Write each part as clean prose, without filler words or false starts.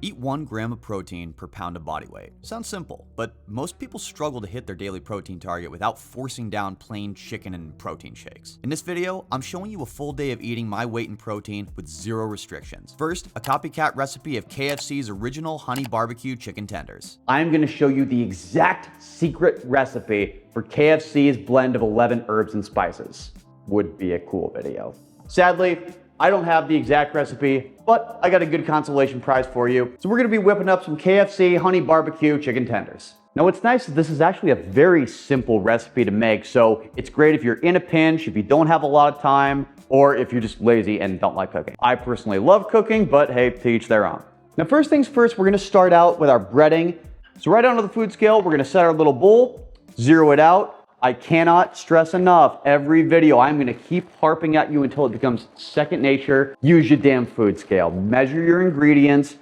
Eat 1 gram of protein per pound of body weight. Sounds simple, but most people struggle to hit their daily protein target without forcing down plain chicken and protein shakes. In this video, I'm showing you a full day of eating my weight in protein with 0 restrictions. First, a copycat recipe of KFC's original honey barbecue chicken tenders. I'm going to show you the exact secret recipe for KFC's blend of 11 herbs and spices. Would be a cool video. Sadly, I don't have the exact recipe, but I got a good consolation prize for you. So we're gonna be whipping up some KFC honey barbecue chicken tenders. Now what's nice is this is actually a very simple recipe to make, so it's great if you're in a pinch, if you don't have a lot of time, or if you're just lazy and don't like cooking. I personally love cooking, but hey, to each their own. Now first things first, we're gonna start out with our breading. So right onto the food scale, we're gonna set our little bowl, zero it out. I cannot stress enough, every video I'm gonna keep harping at you until it becomes second nature. Use your damn food scale. Measure your ingredients.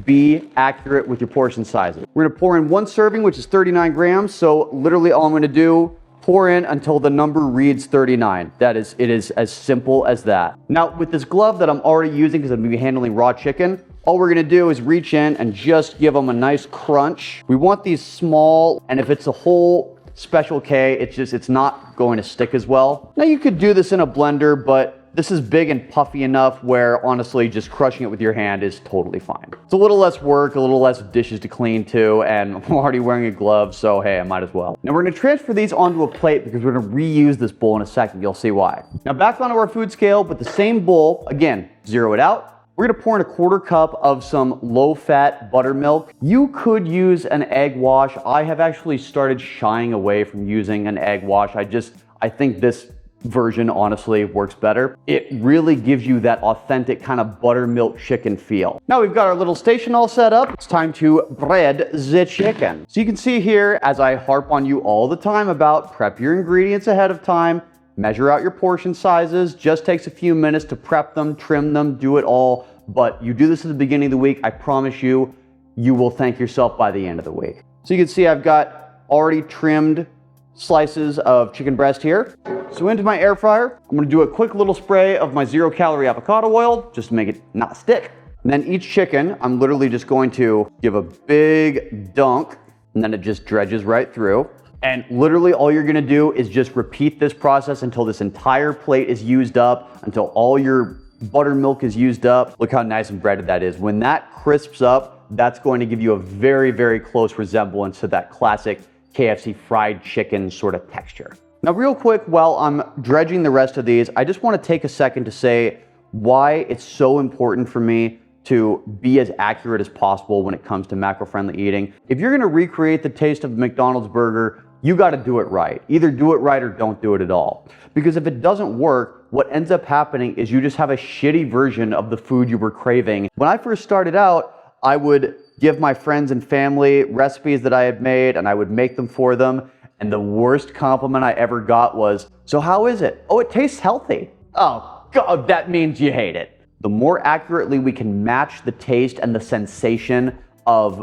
Be accurate with your portion sizes. We're gonna pour in 1 serving, which is 39 grams. So literally all I'm gonna do, pour in until the number reads 39. It is as simple as that. Now with this glove that I'm already using because I'm gonna be handling raw chicken, all we're gonna do is reach in and just give them a nice crunch. We want these small, and if it's a whole Special K, it's not going to stick as well. Now you could do this in a blender, but this is big and puffy enough where honestly just crushing it with your hand is totally fine. It's a little less work, a little less dishes to clean too, and I'm already wearing a glove, so hey, I might as well. Now we're gonna transfer these onto a plate because we're gonna reuse this bowl in a second. You'll see why. Now back onto our food scale with the same bowl, again, zero it out. We're gonna pour in a 1/4 cup of some low-fat buttermilk. You could use an egg wash. I have actually started shying away from using an egg wash. I think this version honestly works better. It really gives you that authentic kind of buttermilk chicken feel. Now we've got our little station all set up. It's time to bread the chicken. So you can see here, as I harp on you all the time about prep your ingredients ahead of time, measure out your portion sizes, just takes a few minutes to prep them, trim them, do it all. But you do this at the beginning of the week, I promise you, you will thank yourself by the end of the week. So you can see I've got already trimmed slices of chicken breast here. So into my air fryer, I'm gonna do a quick little spray of my 0-calorie avocado oil, just to make it not stick. And then each chicken, I'm literally just going to give a big dunk, and then it just dredges right through. And literally all you're gonna do is just repeat this process until this entire plate is used up, until all your buttermilk is used up. Look how nice and breaded that is. When that crisps up, that's going to give you a very, very close resemblance to that classic KFC fried chicken sort of texture. Now real quick, while I'm dredging the rest of these, I just want to take a second to say why it's so important for me to be as accurate as possible when it comes to macro-friendly eating. If you're gonna recreate the taste of a McDonald's burger, you gotta do it right. Either do it right or don't do it at all. Because if it doesn't work, what ends up happening is you just have a shitty version of the food you were craving. When I first started out, I would give my friends and family recipes that I had made and I would make them for them. And the worst compliment I ever got was, "So how is it?" "Oh, it tastes healthy." Oh, God, that means you hate it. The more accurately we can match the taste and the sensation of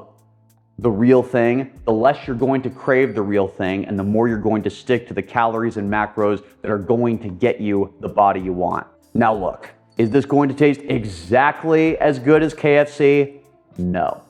the real thing, the less you're going to crave the real thing, and the more you're going to stick to the calories and macros that are going to get you the body you want. Now look, is this going to taste exactly as good as KFC? No.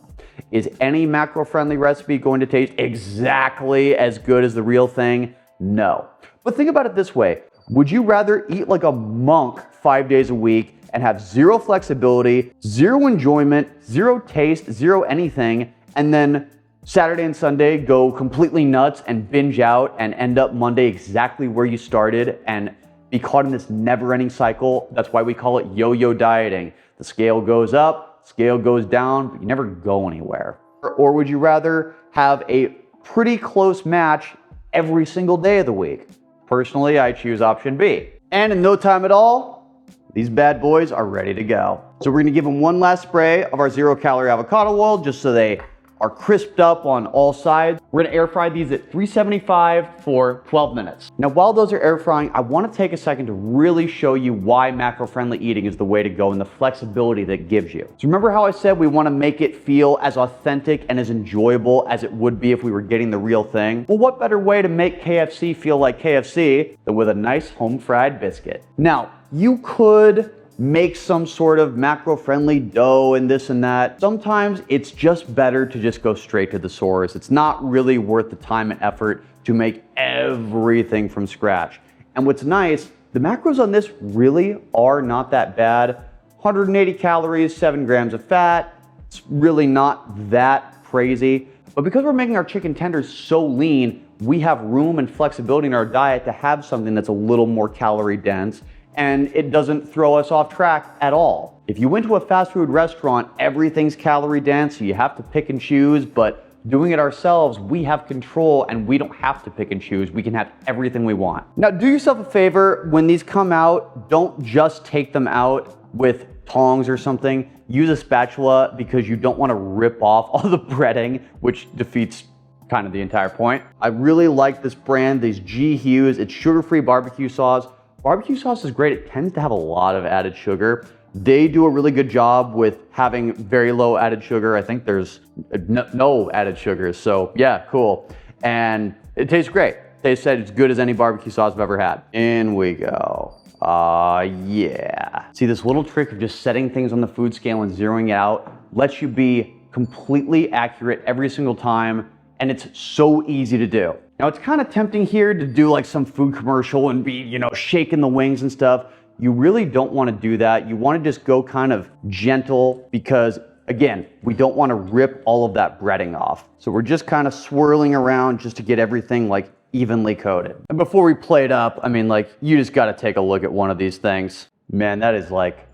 Is any macro-friendly recipe going to taste exactly as good as the real thing? No. But think about it this way. Would you rather eat like a monk 5 days a week and have 0 flexibility, 0 enjoyment, 0 taste, 0 anything, and then Saturday and Sunday go completely nuts and binge out and end up Monday exactly where you started and be caught in this never-ending cycle? That's why we call it yo-yo dieting. The scale goes up, scale goes down, but you never go anywhere. Or would you rather have a pretty close match every single day of the week? Personally, I choose option B. And in no time at all, these bad boys are ready to go. So we're gonna give them one last spray of our 0-calorie avocado oil just so they are crisped up on all sides. We're gonna air fry these at 375 for 12 minutes. Now, while those are air frying, I wanna take a second to really show you why macro-friendly eating is the way to go and the flexibility that it gives you. So remember how I said we wanna make it feel as authentic and as enjoyable as it would be if we were getting the real thing? Well, what better way to make KFC feel like KFC than with a nice home-fried biscuit? Now, you could make some sort of macro-friendly dough and this and that. Sometimes it's just better to just go straight to the source. It's not really worth the time and effort to make everything from scratch. And what's nice, the macros on this really are not that bad. 180 calories, 7 grams of fat. It's really not that crazy. But because we're making our chicken tenders so lean, we have room and flexibility in our diet to have something that's a little more calorie dense, and it doesn't throw us off track at all. If you went to a fast food restaurant, everything's calorie dense, so you have to pick and choose, but doing it ourselves, we have control and we don't have to pick and choose. We can have everything we want. Now, do yourself a favor, when these come out, don't just take them out with tongs or something. Use a spatula because you don't want to rip off all the breading, which defeats kind of the entire point. I really like this brand, these G Hues. It's sugar-free barbecue sauce. Barbecue sauce is great. It tends to have a lot of added sugar. They do a really good job with having very low added sugar. I think there's no added sugar. So yeah, cool. And it tastes great. They said it's good as any barbecue sauce I've ever had. In we go. Yeah. See, this little trick of just setting things on the food scale and zeroing it out lets you be completely accurate every single time, and it's so easy to do. Now, it's kind of tempting here to do like some food commercial and be, you know, shaking the wings and stuff. You really don't want to do that. You want to just go kind of gentle because, again, we don't want to rip all of that breading off. So we're just kind of swirling around just to get everything like evenly coated. And before we plate up, I mean, like, you just got to take a look at one of these things. Man, that is like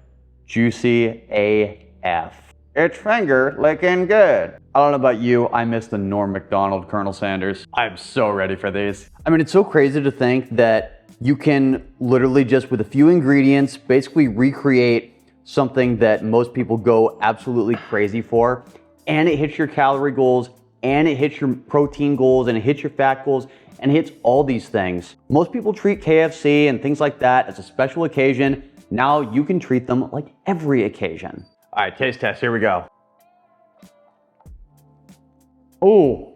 juicy AF. It's finger licking good. I don't know about you, I miss the Norm Macdonald Colonel Sanders. I'm so ready for these. I mean, it's so crazy to think that you can literally just with a few ingredients basically recreate something that most people go absolutely crazy for, and it hits your calorie goals, and it hits your protein goals, and it hits your fat goals, and it hits all these things. Most people treat KFC and things like that as a special occasion. Now you can treat them like every occasion. All right, taste test, here we go. Oh,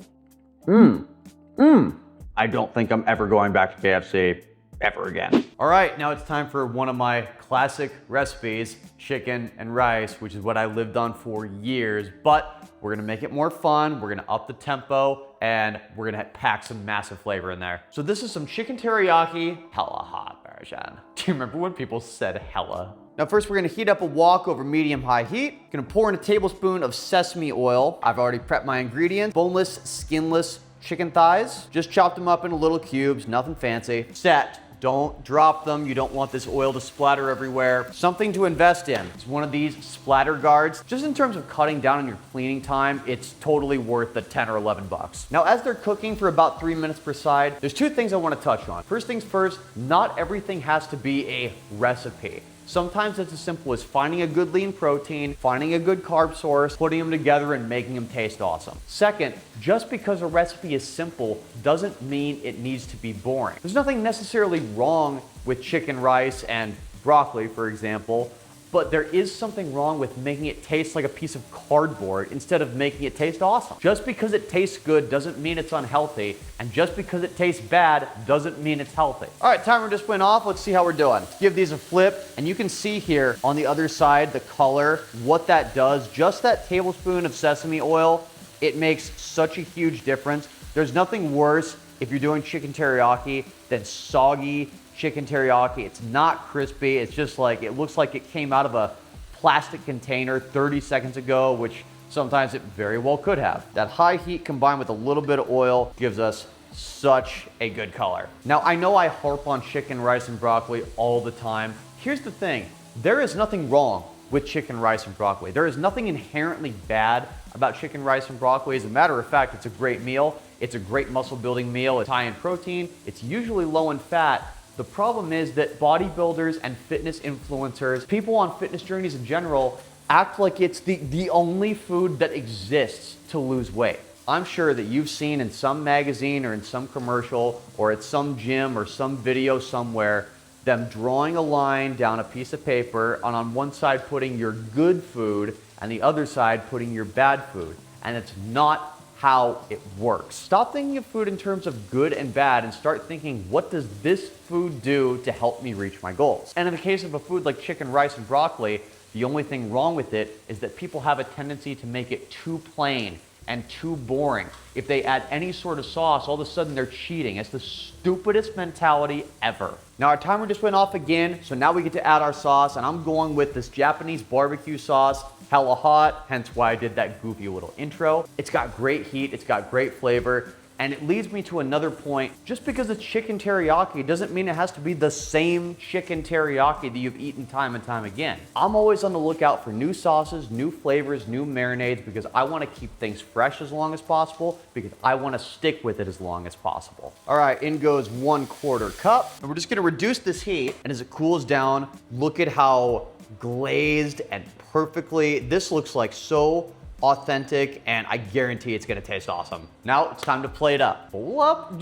I don't think I'm ever going back to KFC ever again. All right, now it's time for one of my classic recipes, chicken and rice, which is what I lived on for years, but we're gonna make it more fun, we're gonna up the tempo, and we're gonna pack some massive flavor in there. So this is some chicken teriyaki, hella hot version. Do you remember when people said hella? Now first we're gonna heat up a wok over medium-high heat. Gonna pour in a tablespoon of sesame oil. I've already prepped my ingredients. Boneless, skinless chicken thighs. Just chopped them up into little cubes, nothing fancy. Set. Don't drop them. You don't want this oil to splatter everywhere. Something to invest in. It's one of these splatter guards. Just in terms of cutting down on your cleaning time, it's totally worth the 10 or 11 bucks. Now, as they're cooking for about 3 minutes per side, there's two things I want to touch on. First things first, not everything has to be a recipe. Sometimes it's as simple as finding a good lean protein, finding a good carb source, putting them together and making them taste awesome. Second, just because a recipe is simple doesn't mean it needs to be boring. There's nothing necessarily wrong with chicken, rice, and broccoli, for example, but there is something wrong with making it taste like a piece of cardboard instead of making it taste awesome. Just because it tastes good doesn't mean it's unhealthy, and just because it tastes bad doesn't mean it's healthy. All right, timer just went off. Let's see how we're doing. Give these a flip, and you can see here on the other side the color, what that does. Just that tablespoon of sesame oil, it makes such a huge difference. There's nothing worse if you're doing chicken teriyaki than soggy chicken teriyaki. It's not crispy. It's just like, it looks like it came out of a plastic container 30 seconds ago, which sometimes it very well could have. That high heat combined with a little bit of oil gives us such a good color. Now, I know I harp on chicken, rice, and broccoli all the time. Here's the thing. There is nothing wrong with chicken, rice, and broccoli. There is nothing inherently bad about chicken, rice, and broccoli. As a matter of fact, it's a great meal. It's a great muscle building meal. It's high in protein. It's usually low in fat. The problem is that bodybuilders and fitness influencers, people on fitness journeys in general, act like it's the only food that exists to lose weight. I'm sure that you've seen in some magazine or in some commercial or at some gym or some video somewhere, them drawing a line down a piece of paper and on one side putting your good food and the other side putting your bad food. And it's not how it works. Stop thinking of food in terms of good and bad and start thinking, what does this food do to help me reach my goals? And in the case of a food like chicken, rice, and broccoli, the only thing wrong with it is that people have a tendency to make it too plain and too boring. If they add any sort of sauce, all of a sudden they're cheating. It's the stupidest mentality ever. Now our timer just went off again, so now we get to add our sauce, and I'm going with this Japanese barbecue sauce, hella hot, hence why I did that goofy little intro. It's got great heat, it's got great flavor, and it leads me to another point. Just because it's chicken teriyaki doesn't mean it has to be the same chicken teriyaki that you've eaten time and time again. I'm always on the lookout for new sauces, new flavors, new marinades, because I want to keep things fresh as long as possible, because I want to stick with it as long as possible. All right, in goes 1/4 cup. And we're just gonna reduce this heat, and as it cools down, look at how glazed and perfectly, this looks like so authentic, and I guarantee it's gonna taste awesome. Now it's time to plate up. Pull up,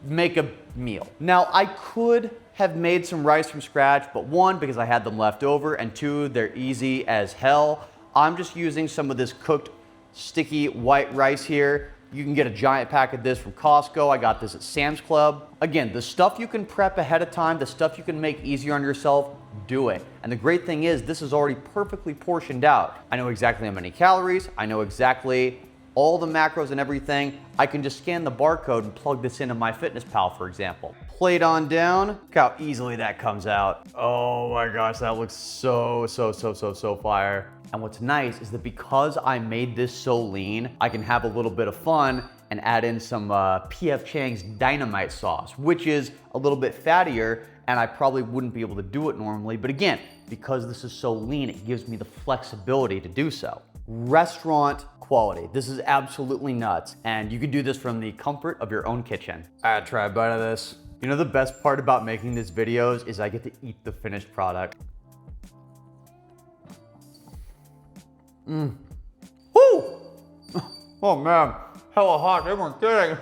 make a meal. Now I could have made some rice from scratch, but one, because I had them left over, and two, they're easy as hell. I'm just using some of this cooked sticky white rice here. You can get a giant pack of this from Costco. I got this at Sam's Club. Again, the stuff you can prep ahead of time, the stuff you can make easier on yourself, do it. And the great thing is, this is already perfectly portioned out. I know exactly how many calories, I know exactly all the macros and everything. I can just scan the barcode and plug this into MyFitnessPal, for example. Plate on down, look how easily that comes out. Oh my gosh, that looks so fire. And what's nice is that because I made this so lean, I can have a little bit of fun and add in some P.F. Chang's Dynamite sauce, which is a little bit fattier, and I probably wouldn't be able to do it normally. But again, because this is so lean, it gives me the flexibility to do so. Restaurant quality. This is absolutely nuts. And you can do this from the comfort of your own kitchen. I gotta try a bite of this. You know, the best part about making these videos is I get to eat the finished product. Woo! Oh man, hella hot, they weren't kidding.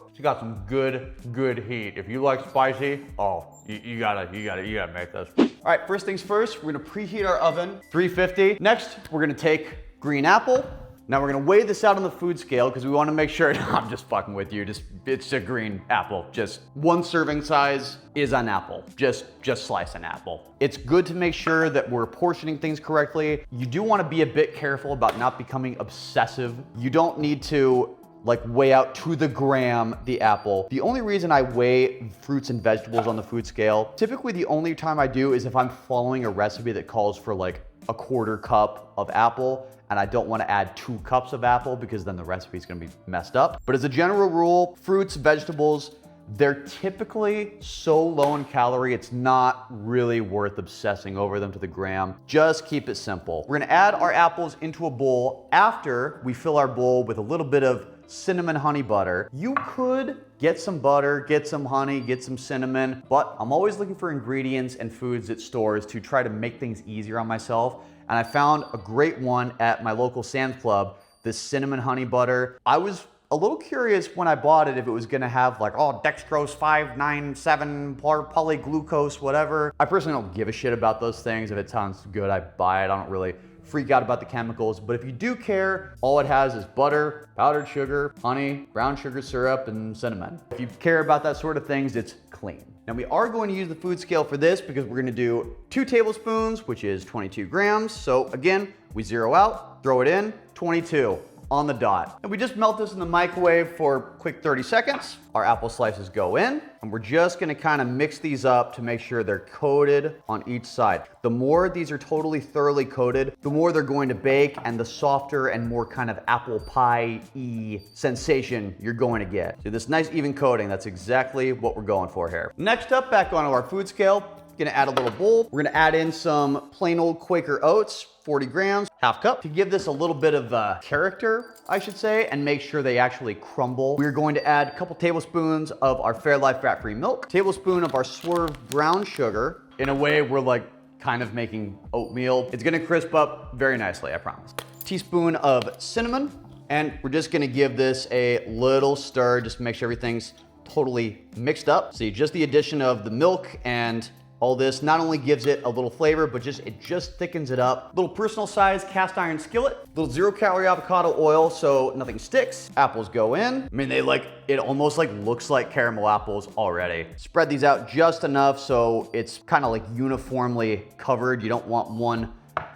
It's got some good heat. If you like spicy, oh, you gotta make this. All right, first things first, we're gonna preheat our oven, 350. Next, we're gonna take green apple. Now we're gonna weigh this out on the food scale because we wanna make sure, no, I'm just fucking with you. It's a green apple. Just 1 serving size is an apple. Just slice an apple. It's good to make sure that we're portioning things correctly. You do wanna be a bit careful about not becoming obsessive. You don't need to like weigh out to the gram the apple. The only reason I weigh fruits and vegetables on the food scale, typically the only time I do is if I'm following a recipe that calls for like 1/4 cup of apple, and I don't want to add 2 cups of apple because then the recipe is going to be messed up. But as a general rule, fruits, vegetables, they're typically so low in calorie, it's not really worth obsessing over them to the gram. Just keep it simple. We're gonna add our apples into a bowl after we fill our bowl with a little bit of cinnamon honey butter. You could get some butter, get some honey, get some cinnamon, but I'm always looking for ingredients and foods at stores to try to make things easier on myself. And I found a great one at my local Sam's Club, this cinnamon honey butter. I was a little curious when I bought it if it was gonna have like, oh, dextrose 597, polyglucose, whatever. I personally don't give a shit about those things. If it sounds good, I buy it. I don't really freak out about the chemicals. But if you do care, all it has is butter, powdered sugar, honey, brown sugar syrup, and cinnamon. If you care about that sort of things, it's clean. Now we are going to use the food scale for this because we're gonna do 2 tablespoons, which is 22 grams. So again, we zero out, throw it in, 22. On the dot. And we just melt this in the microwave for a quick 30 seconds. Our apple slices go in, and we're just gonna kind of mix these up to make sure they're coated on each side. The more these are totally thoroughly coated, the more they're going to bake, and the softer and more kind of apple pie-y sensation you're going to get. So this nice even coating, that's exactly what we're going for here. Next up, back onto our food scale, gonna add a little bowl. We're gonna add in some plain old Quaker oats, 40 grams, half cup, to give this a little bit of character, I should say, and make sure they actually crumble. We're going to add a couple tablespoons of our Fairlife fat-free milk, tablespoon of our Swerve brown sugar. In a way, we're like kind of making oatmeal. It's gonna crisp up very nicely, I promise. Teaspoon of cinnamon, and we're just gonna give this a little stir, just to make sure everything's totally mixed up. See, just the addition of the milk and All this not only gives it a little flavor, but it just thickens it up. Little personal size cast iron skillet, little 0-calorie avocado oil so nothing sticks. Apples go in. I mean, it almost looks like caramel apples already. Spread these out just enough so it's kind of uniformly covered. You don't want one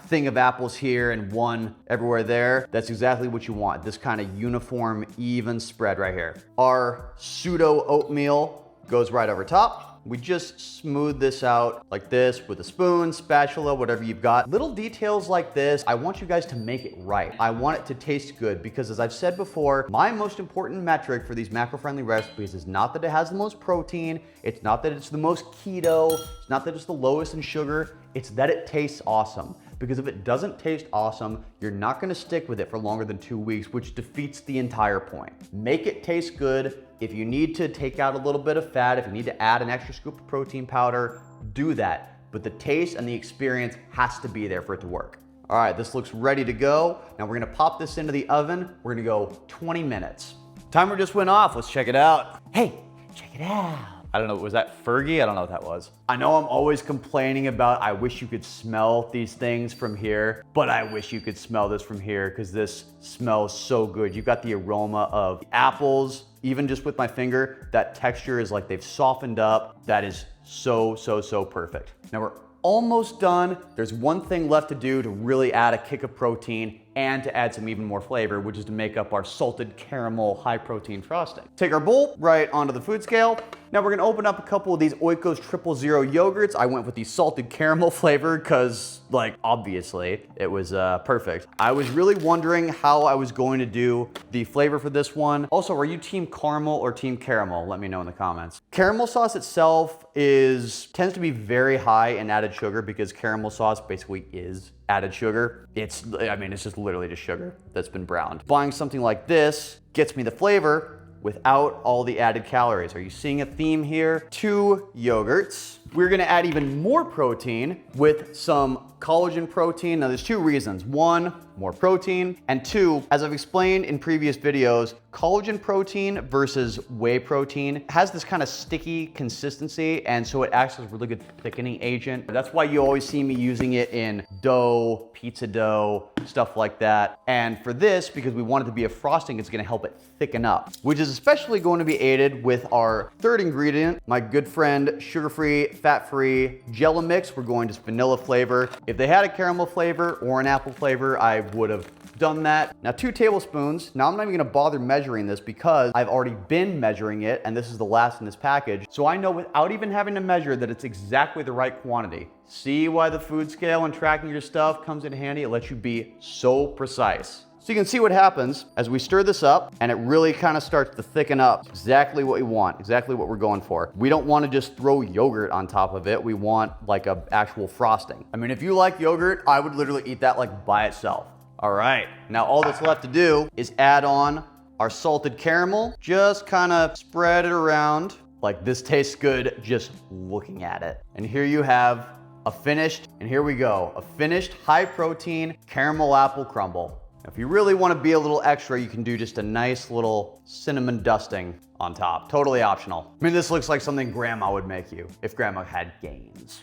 thing of apples here and one everywhere there. That's exactly what you want. This kind of uniform, even spread right here. Our pseudo oatmeal goes right over top. We just smooth this out like this with a spoon, spatula, whatever you've got. Little details like this, I want you guys to make it right. I want it to taste good because, as I've said before, my most important metric for these macro-friendly recipes is not that it has the most protein, it's not that it's the most keto, it's not that it's the lowest in sugar, it's that it tastes awesome. Because if it doesn't taste awesome, you're not gonna stick with it for longer than 2 weeks, which defeats the entire point. Make it taste good. If you need to take out a little bit of fat, if you need to add an extra scoop of protein powder, do that. But the taste and the experience has to be there for it to work. All right, this looks ready to go. Now we're gonna pop this into the oven. We're gonna go 20 minutes. Timer just went off, let's check it out. Hey, check it out. I don't know, was that Fergie? I don't know what that was. I know I'm always complaining about, I wish you could smell these things from here, but I wish you could smell this from here because this smells so good. You've got the aroma of apples, even just with my finger, that texture is like they've softened up. That is so, so, so perfect. Now we're almost done. There's one thing left to do to really add a kick of protein and to add some even more flavor, which is to make up our salted caramel high protein frosting. Take our bowl right onto the food scale. Now we're gonna open up a couple of these Oikos 000 yogurts. I went with the salted caramel flavor because, obviously, it was perfect. I was really wondering how I was going to do the flavor for this one. Also, are you team caramel or team caramel? Let me know in the comments. Caramel sauce itself tends to be very high in added sugar because caramel sauce basically is added sugar. It's just literally just sugar that's been browned. Buying something like this gets me the flavor without all the added calories. Are you seeing a theme here? 2 yogurts. We're gonna add even more protein with some collagen protein. Now there's 2 reasons. 1, more protein, and 2, as I've explained in previous videos, collagen protein versus whey protein has this kind of sticky consistency, and so it acts as a really good thickening agent. That's why you always see me using it in dough, pizza dough, stuff like that. And for this, because we want it to be a frosting, it's gonna help it thicken up, which is especially going to be aided with our 3rd ingredient, my good friend, sugar-free, fat-free Jello mix. We're going to vanilla flavor. If they had a caramel flavor or an apple flavor, I would have done that. Now 2 tablespoons. Now I'm not even gonna bother measuring this because I've already been measuring it and this is the last in this package. So I know without even having to measure that it's exactly the right quantity. See why the food scale and tracking your stuff comes in handy? It lets you be so precise. So you can see what happens as we stir this up and it really kind of starts to thicken up. Exactly what we want, exactly what we're going for. We don't want to just throw yogurt on top of it. We want an actual frosting. I mean, if you like yogurt, I would literally eat that by itself. All right, now all that's left to do is add on our salted caramel. Just kind of spread it around. This tastes good just looking at it. And here you have a finished, and here we go, a finished high protein caramel apple crumble. If you really want to be a little extra, you can do just a nice little cinnamon dusting on top. Totally optional. I mean, this looks like something grandma would make you if grandma had gains.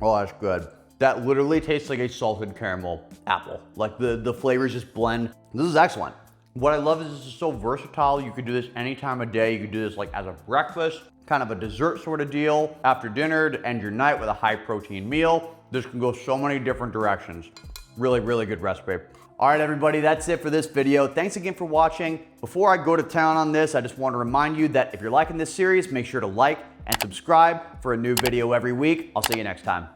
Oh, that's good. That literally tastes like a salted caramel apple. The flavors just blend. This is excellent. What I love is this is so versatile. You could do this any time of day. You could do this as a breakfast, kind of a dessert sort of deal, after dinner to end your night with a high protein meal. This can go so many different directions. Really, really good recipe. All right, everybody, that's it for this video. Thanks again for watching. Before I go to town on this, I just want to remind you that if you're liking this series, make sure to like and subscribe for a new video every week. I'll see you next time.